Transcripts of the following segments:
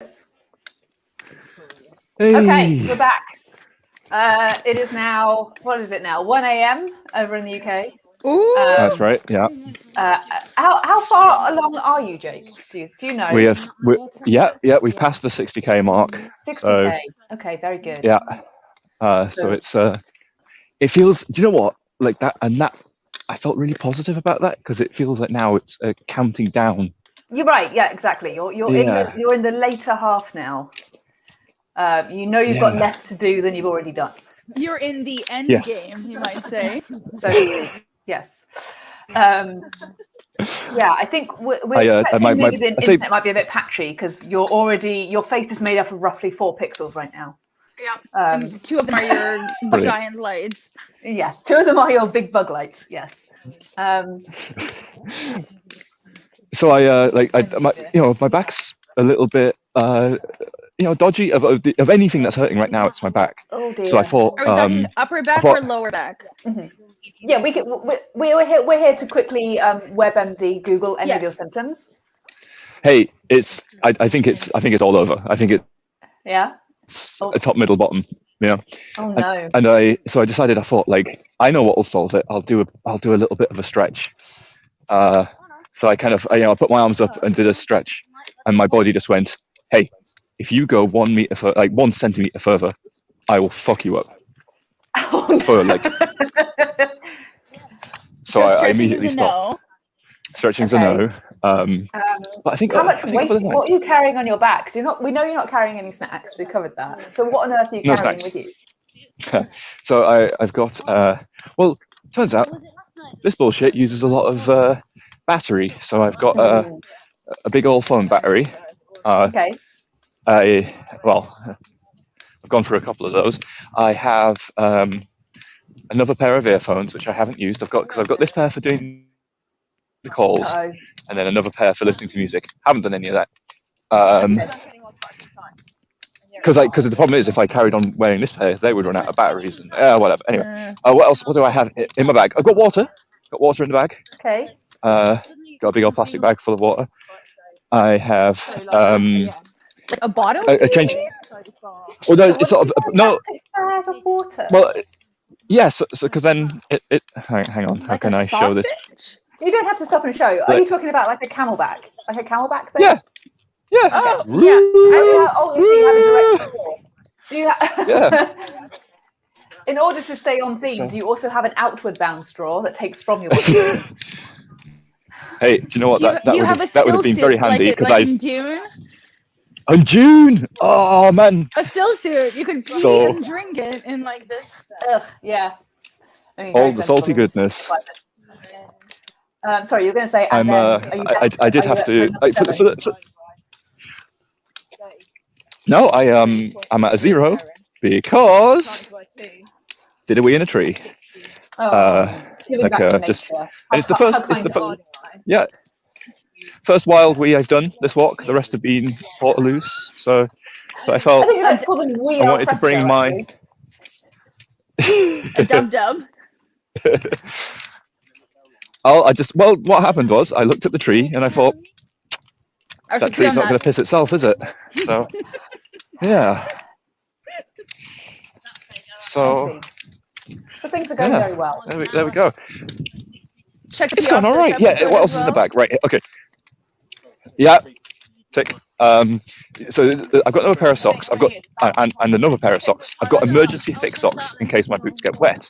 Hey. Okay, we're back. It is now, what is it now? 1 a.m. over in the UK. That's right. Yeah. How far along are you, Jake? Do you know? We passed the 60k mark. 60k. So, okay, very good. Yeah. So it's it feels. Do you know what? Like that, and that. I felt really positive about that because it feels like now it's counting down. You're right. Yeah, exactly. You're in the later half now. You've got less to do than you've already done. You're in the end game, you might say. Yes, so to speak. Yes. Yeah, I think we're expecting maybe the internet might be a bit patchy because your face is made up of roughly 4 pixels right now. Yeah. And 2 of them are your giant lights. Yes, 2 of them are your big bug lights. Yes. So my back's a little bit dodgy of anything that's hurting right now. It's my back. Oh dear. So I thought. Are we talking upper back or lower back? Mm-hmm. Yeah, we're here to quickly WebMD Google any of your symptoms. Hey, I think it's all over. I think it's a top, middle, bottom. Yeah. Oh no. And I decided. I thought, like, I know what will solve it. I'll do a little bit of a stretch. So I kind of I put my arms up and did a stretch, and my body just went, hey, if you go 1 centimeter further, I will fuck you up. Oh, no. So I immediately stopped. No. Stretching's a no. But I think how much weight? What are you carrying on your back? We know you're not carrying any snacks. We covered that. So what on earth are you carrying with you? So I've got. Turns out this bullshit uses a lot of battery. So I've got a big old phone battery. Okay. I've gone through a couple of those. I have another pair of earphones which I haven't used. I've got this pair for doing the calls, and then another pair for listening to music. Haven't done any of that. Because the problem is, if I carried on wearing this pair, they would run out of batteries and whatever. Anyway, what else? What do I have in my bag? I've got water. Got water in the bag. Okay. Got a big old plastic bag full of water. I have like a bottle. A change. Well, no, it's sort of no. Bag of water. Well, yes. So because then it. Hang on. How can I show this? You don't have to stop and show. Are you talking about like a camelback? Like a camelback thing? Yeah. Yeah. Oh, okay. Yeah. You see, you have a direct support. Do you have? In order to stay on theme, do you also have an outward bound straw that takes from your body? Hey, do you know what? That would have been very handy because in June. In June. Oh man. A still suit. You could eat and drink it in like this. Ugh, yeah. All the salty goodness. Sorry, you're going to say. I did have to. No, I'm at a 0 because did a wee in a tree. And it's the first. Yeah. First wild wee I've done this walk. The rest have been Portaloos. So I felt I think you'd call them wee I wanted to bring my a dub. What happened was I looked at the tree and I thought that tree's not going to piss itself, is it? So yeah. So things are going very well. There we go. It's going all right. Yeah. What else is in the bag? Right. Okay. Yeah. Tick. So I've got another pair of socks. I've got and another pair of socks. I've got emergency thick socks in case my boots get wet.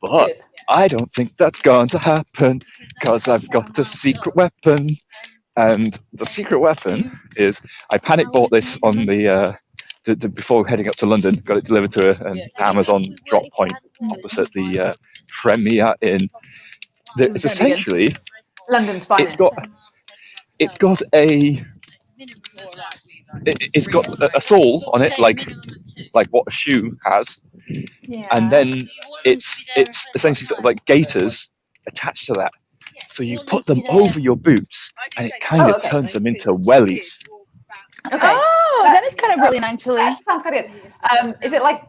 But I don't think that's going to happen because I've got a secret weapon. And the secret weapon is I panic bought this on the before heading up to London. Got it delivered to an Amazon drop point opposite the Premier Inn. It's essentially London's finest. It's got a sole on it, like what a shoe has, and then it's essentially sort of like gaiters attached to that. So you put them over your boots, and it kind of turns them into wellies. Okay. Oh, that is kind of brilliant, actually. That sounds kind of good. Is it like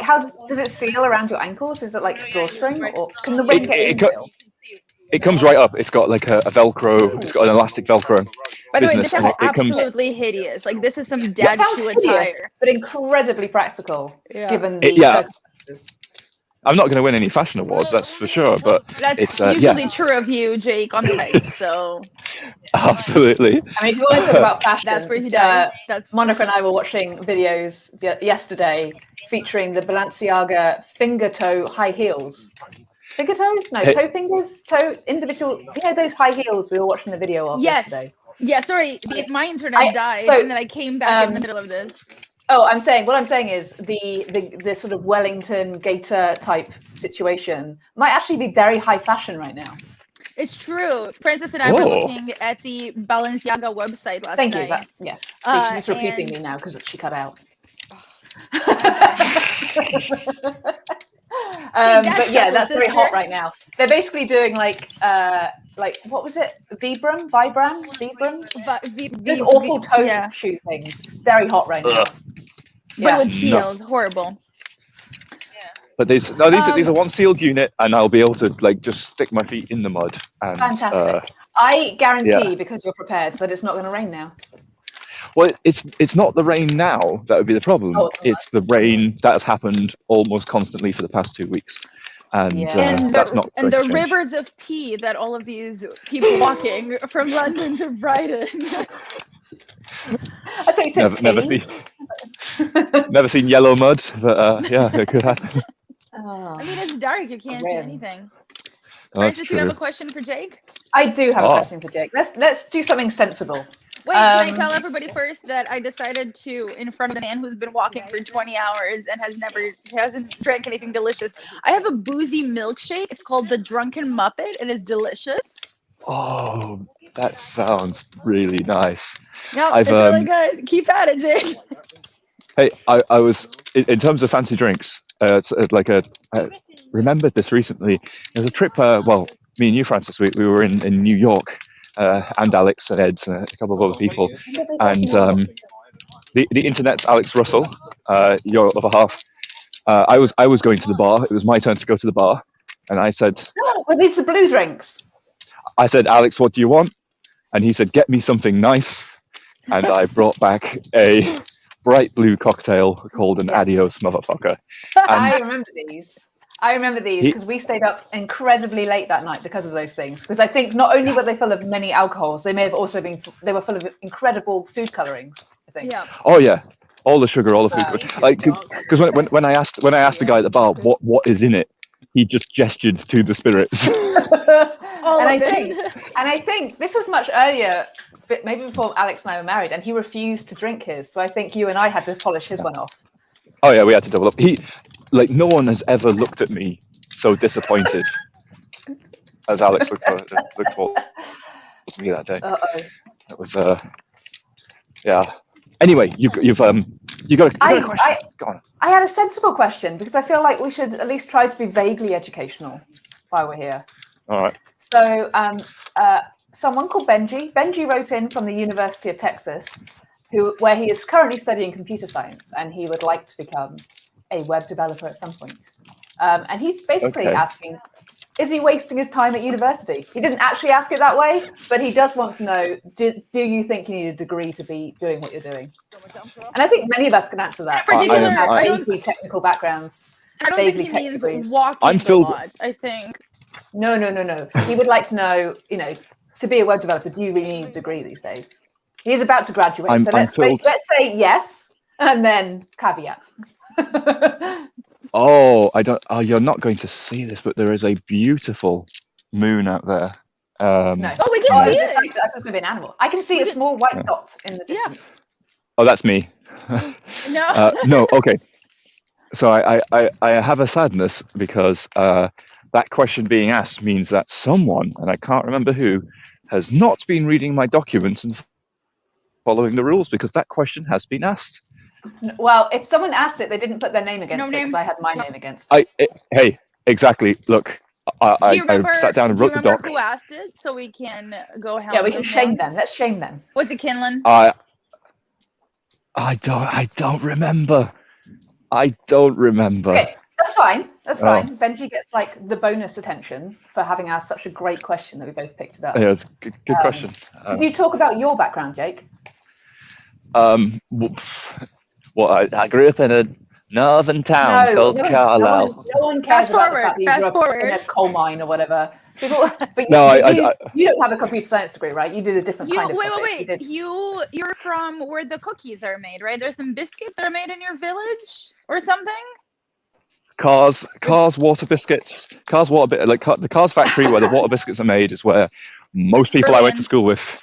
how does it seal around your ankles? Is it like drawstring, or can the ring get in still? it comes right up. It's got like a Velcro. It's got an elastic Velcro. By the way, this business, and is it comes. absolutely hideous. Like this is some dad Sounds shoe hideous, attire. but incredibly practical, Yeah. given the Yeah. circumstances. I'm not going to win any fashion awards, that's for sure. But That's it's usually yeah, true of you, Jake, on text. So absolutely. I mean, if you want to talk about fashion, that's where he does. That's Monica and I were watching videos yesterday featuring the Balenciaga finger toe high heels. Finger toes? No, toe fingers? Toe individual. You know those high heels we were watching the video of yes. yesterday? Yeah, sorry, my internet died, and then I came back in the middle of this. Oh, what I'm saying is the sort of Wellington gaiter type situation might actually be very high fashion right now. It's true. Francis and I were looking at the Balenciaga website last Thank night. you. Yes. See, she's just repeating me now because she cut out. But yeah, that's very hot right now. They're basically doing like what was it? Vibram? These awful toe shoe things. Very hot right now. But with heels, horrible. But these are one sealed unit, and I'll be able to like just stick my feet in the mud. And, fantastic. I guarantee, because you're prepared, that it's not going to rain now. Well, it's not the rain now that would be the problem. It's the rain that has happened almost constantly for the past 2 weeks, and that's not. And the rivers of pee that all of these people walking from London to Brighton. I think you said never seen yellow mud, but yeah, it could happen. I mean, it's dark. You can't see anything. Oh, Francis, do you have a question for Jake? I do have a question for Jake. Let's do something sensible. Wait, can I tell everybody first that I decided to, in front of a man who's been walking for 20 hours and hasn't drank anything delicious. I have a boozy milkshake. It's called the Drunken Muppet, and it's delicious. Oh, that sounds really nice. Yeah, it's really good. Keep at it, Jake. Hey, I was in terms of fancy drinks. It's like I remembered this recently. There was a trip. Well, me and you, Francis, we were in New York. And Alex and Eds and a couple of other people, and the internet's Alex Russell, your other half. I was going to the bar. It was my turn to go to the bar, and I said, "Were these the blue drinks?" I said, "Alex, what do you want?" And he said, "Get me something nice." And I brought back a bright blue cocktail called an Adios Motherfucker. I remember these because we stayed up incredibly late that night because of those things. Because I think not only were they full of many alcohols, they may have also been. They were full of incredible food colorings. I think. Yeah. Oh yeah, all the sugar, all the food. Like because when I asked the guy at the bar what is in it, he just gestured to the spirits. And I think this was much earlier, maybe before Alex and I were married, and he refused to drink his. So I think you and I had to polish his one off. Oh yeah, we had to double up. No one has ever looked at me so disappointed as Alex looked towards me that day. It was yeah. Anyway, you got a question. Go on. I had a sensible question because I feel like we should at least try to be vaguely educational while we're here. All right. So someone called Benji wrote in from the University of Texas, where he is currently studying computer science, and he would like to become a web developer at some point. And he's basically asking, is he wasting his time at university? He didn't actually ask it that way, but he does want to know, do you think you need a degree to be doing what you're doing? And I think many of us can answer that. We have vaguely technical backgrounds. I don't think he means walking a lot, I think. No. He would like to know, to be a web developer, do you really need a degree these days? He's about to graduate. Let's say yes, and then caveat. Oh, you're not going to see this, but there is a beautiful moon out there. No. Oh, we can see it. That's just going to be an animal. I can see a small white dot in the distance. Oh, that's me. No. No. Okay. So I have a sadness because that question being asked means that someone, and I can't remember who, has not been reading my documents and following the rules because that question has been asked. Well, if someone asked it, they didn't put their name against it because I had my name against it. Hey, exactly. Look, I sat down and wrote the doc. Do you remember who asked it so we can go help? Yeah, we can shame them. Let's shame them. Was it Kinlan? I don't remember. I don't remember. Okay, That's fine. That's fine. Benji gets like the bonus attention for having asked such a great question that we both picked it up. Yeah, it's a good question. Did you talk about your background, Jake? Well, I grew up in a northern town called Carlisle. No one cares about the fact that you grew up in a coal mine or whatever. People, but you don't have a computer science degree, right? You did a different kind of topic. Wait. You're from where the cookies are made, right? There's some biscuits that are made in your village or something? Cars, water biscuits. The Cars factory where the water biscuits are made is where most people I went to school with,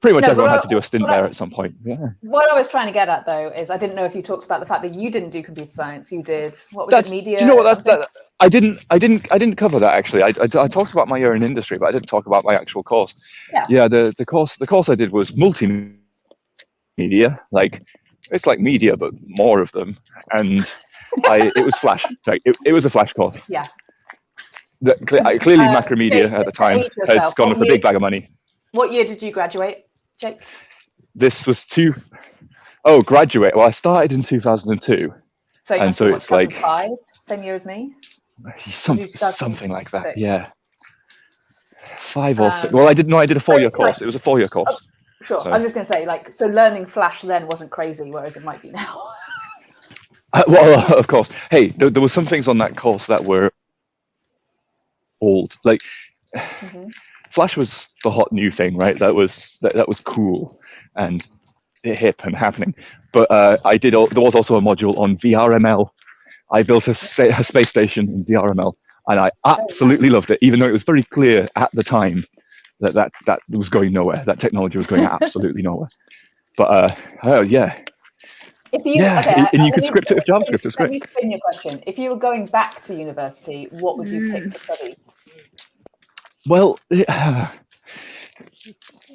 pretty much everyone had to do a stint there at some point. Yeah. What I was trying to get at, though, is I didn't know if you talked about the fact that you didn't do computer science. You did, what was it, media? Do you know what? I didn't cover that actually. I talked about my year in industry, but I didn't talk about my actual course. Yeah. The course I did was multimedia. Like it's like media, but more of them. And it was Flash. Like it was a Flash course. Yeah. Clearly, Macromedia at the time has gone with a big bag of money. What year did you graduate, Jake? This was graduate. Well, I started in 2002. So it's like 2005, same year as me. Something like that. 6? Yeah. 5 or 6. Well, I did a 4-year course. It was a 4-year course. Sure. So. I was just going to say, so learning Flash then wasn't crazy, whereas it might be now. Well, of course. Hey, there were some things on that course that were old. Like, Flash was the hot new thing, right? That was cool and hip and happening. But there was also a module on VRML. I built a space station in VRML, and I absolutely loved it, even though it was very clear at the time that was going nowhere. That technology was going absolutely nowhere. But yeah. And you could script it with JavaScript. It was great. Let me spin your question. If you were going back to university, what would you pick to study? Well,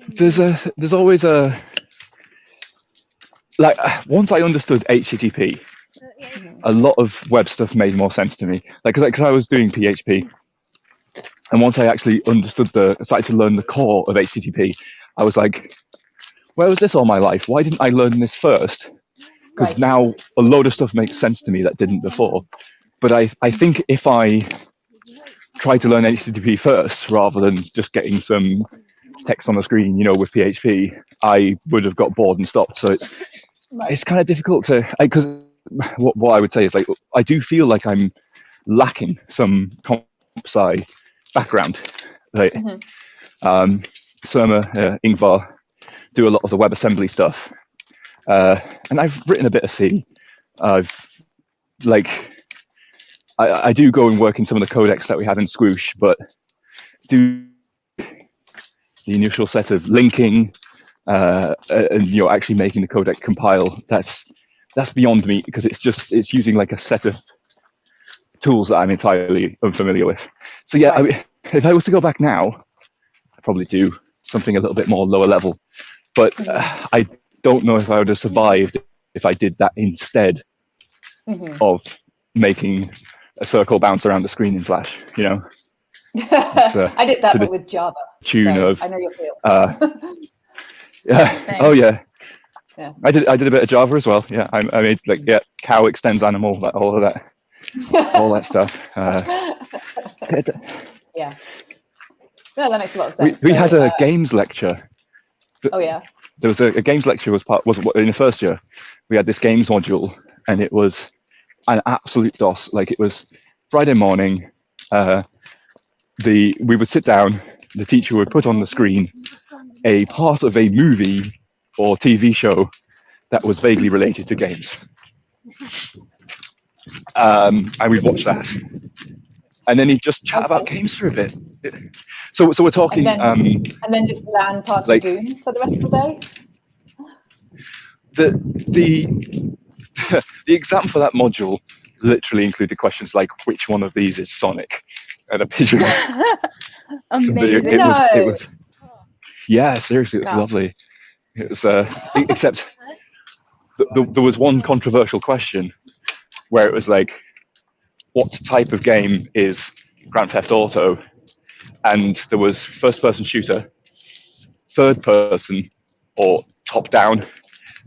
there's always once I understood HTTP, a lot of web stuff made more sense to me. Because I was doing PHP, and once I actually started to learn the core of HTTP, I was like, where was this all my life? Why didn't I learn this first? Because now a load of stuff makes sense to me that didn't before. But I think if I try to learn HTTP first rather than just getting some text on the screen, with PHP, I would have got bored and stopped. So it's kind of difficult to, because what I would say is I do feel like I'm lacking some comp sci background. Surma, Ingvar do a lot of the WebAssembly stuff, and I've written a bit of C. I do go and work in some of the codecs that we have in Squoosh, but do the initial set of linking and actually making the codec compile, that's beyond me, because it's using like a set of tools that I'm entirely unfamiliar with. So yeah, I mean, if I was to go back now, I'd probably do something a little bit more lower level, but I don't know if I would have survived if I did that instead of making a circle bounce around the screen in Flash, I did that but with Java. I know your feels. Yeah. Oh yeah. Yeah. I did a bit of Java as well. Yeah. I made cow extends animal, all of that, all that stuff. Yeah. No, that makes a lot of sense. We had a games lecture. Oh yeah. There was a games lecture was in the first year. We had this games module, and it was an absolute DOS. Like, it was Friday morning. We would sit down. The teacher would put on the screen a part of a movie or TV show that was vaguely related to games, and we'd watch that. And then he'd just chat about games for a bit. So we're talking. And then just LAN party Doom for the rest of the day. The exam for that module literally included questions like, which one of these is Sonic? And a pigeon. Amazing. It was. Yeah, seriously, it was lovely. It was except there was one controversial question where it was like, what type of game is Grand Theft Auto? And there was first-person shooter, third-person, or top-down.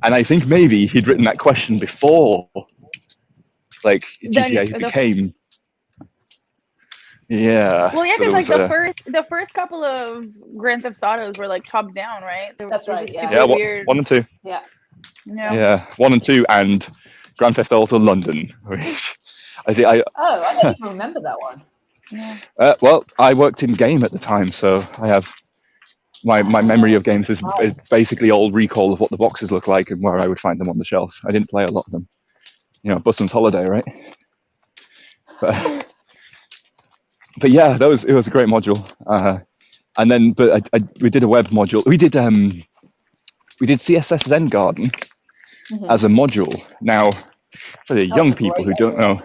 And I think maybe he'd written that question before like Then GTA became. Yeah. Well, yeah, so because there like was, the first couple of Grand Theft Autos were like top down, right? That's right, just yeah. super yeah, weird. 1 and 2. Yeah. Yeah. Yeah, 1 and 2, and Grand Theft Auto London. Which I see. Oh, I don't even remember that one. Yeah. Well, I worked in game at the time, so I have my memory of games is basically all recall of what the boxes look like and where I would find them on the shelf. I didn't play a lot of them. You know, Busman's Holiday, right? But yeah, it was a great module. And then, but we did a web module. We did CSS Zen Garden as a module. Now, for the young people who don't know,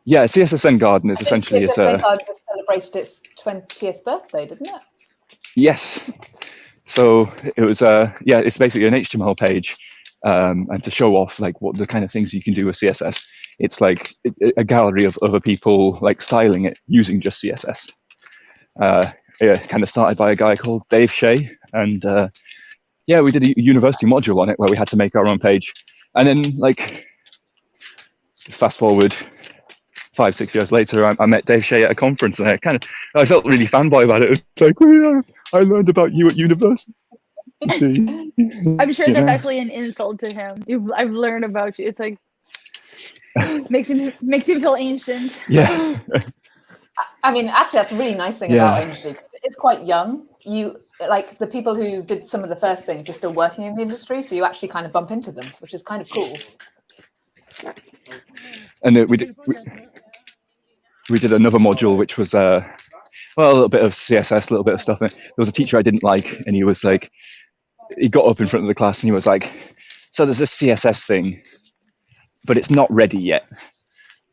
yeah, CSS Zen Garden is essentially CSS Zen Garden just celebrated its 20th birthday, didn't it? Yes. So it was it's basically an HTML page, and to show off like what the kind of things you can do with CSS. It's like a gallery of other people like styling it using just CSS. It kind of started by a guy called Dave Shea, and we did a university module on it where we had to make our own page. And then like fast forward 5-6 years later, I met Dave Shea at a conference, and I felt really fanboy about it. It's like, I learned about you at university. I'm sure that's actually an insult to him. I've learned about you. It's like makes him feel ancient. Yeah. I mean, actually, that's a really nice thing about our industry. It's quite young. You like the people who did some of the first things are still working in the industry, so you actually kind of bump into them, which is kind of cool. And we did another module which was a little bit of CSS, a little bit of stuff. There was a teacher I didn't like, and he was like, he got up in front of the class and he was like, so there's this CSS thing, but it's not ready yet.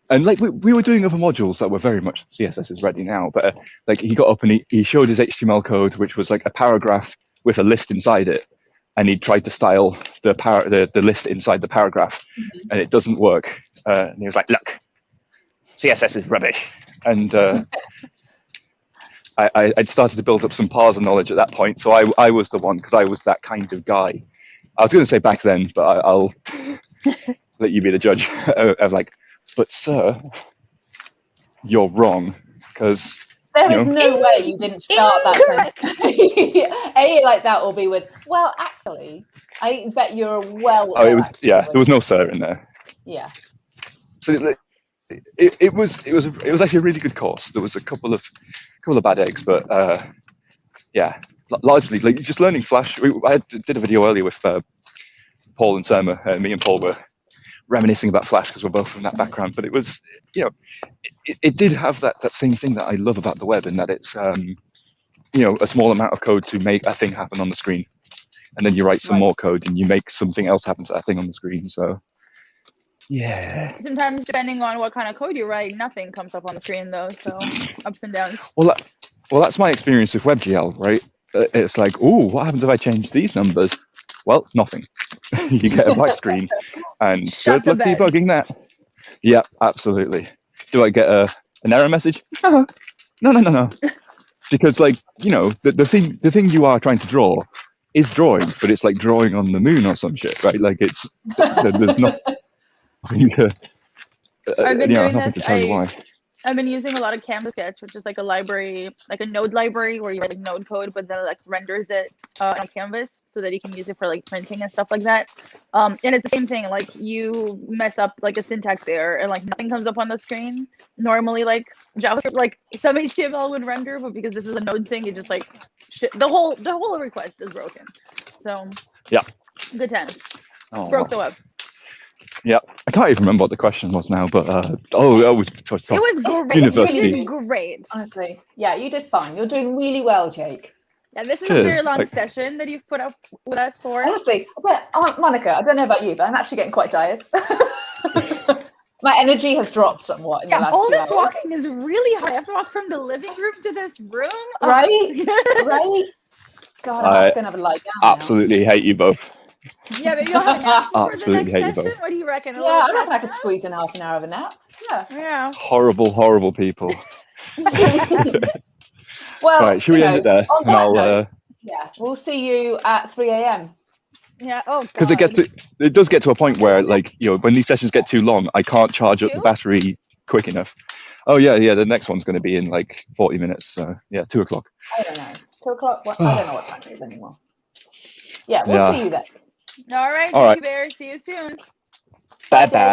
And like we were doing other modules that were very much CSS is ready now, but like he got up and he showed his HTML code, which was like a paragraph with a list inside it, and he tried to style the list inside the paragraph, and it doesn't work. And he was like, look, CSS is rubbish. And I'd started to build up some parser knowledge at that point, so I was the one, because I was that kind of guy. I was going to say back then, but I'll let you be the judge of like, but sir, you're wrong, because there is no way you didn't start that sentence. A like that will be with, well, actually, I bet you're well. Oh, it was there was no sir in there. Yeah. So it was actually a really good course. There was a couple of bad eggs, but largely like just learning Flash. I did a video earlier with Paul and Surma. Me and Paul were reminiscing about Flash because we're both from that background. But it was, it did have that same thing that I love about the web, in that it's a small amount of code to make a thing happen on the screen, and then you write some more code and you make something else happen to that thing on the screen. So. Yeah. Sometimes, depending on what kind of code you write, nothing comes up on the screen though. So ups and downs. Well, that's my experience with WebGL, right? It's like, ooh, what happens if I change these numbers? Well, nothing. You get a black screen, and good luck debugging that. Yeah, absolutely. Do I get an error message? No. Because like the thing you are trying to draw is drawing, but it's like drawing on the moon or some shit, right? Like it's there's not. I've been doing this. To tell you why. I've been using a lot of Canvas Sketch, which is like a library, like a node library where you write like node code, but then it like renders it on Canvas so that you can use it for like printing and stuff like that. And it's the same thing. Like you mess up like a syntax error and like nothing comes up on the screen. Normally, like JavaScript, like some HTML would render, but because this is a node thing, it just like the whole request is broken. So yeah, good times. Broke the web. Yeah, I can't even remember what the question was now, but it was great. University. You did great. Honestly, yeah, you did fine. You're doing really well, Jake. Yeah, this is a very long session that you've put up with us for. Honestly, Monica, I don't know about you, but I'm actually getting quite tired. My energy has dropped somewhat in the last 2 hours. All this walking is really hard. I have to walk from the living room to this room. Right? Right? God, I'm just going to have a lie down absolutely hate you both. Yeah, maybe I'll have a nap for absolutely the next hate you session. both. What do you reckon? Yeah, I reckon I could squeeze in half an hour of a nap. Yeah. Horrible people. Well, right, should we end it there? On that note, we'll see you at 3 a.m. Yeah. Oh, Because God. it does get to a point where, like, when these sessions get too long, I can't charge up the Two? battery quick enough. Oh yeah. The next one's going to be in like 40 minutes. So yeah, 2 o'clock. I don't know. 2 o'clock. Well, I don't know what time it is anymore. Yeah, we'll Yeah. see you then. All right, All Drinky right. Bear. See you soon. Bye bye.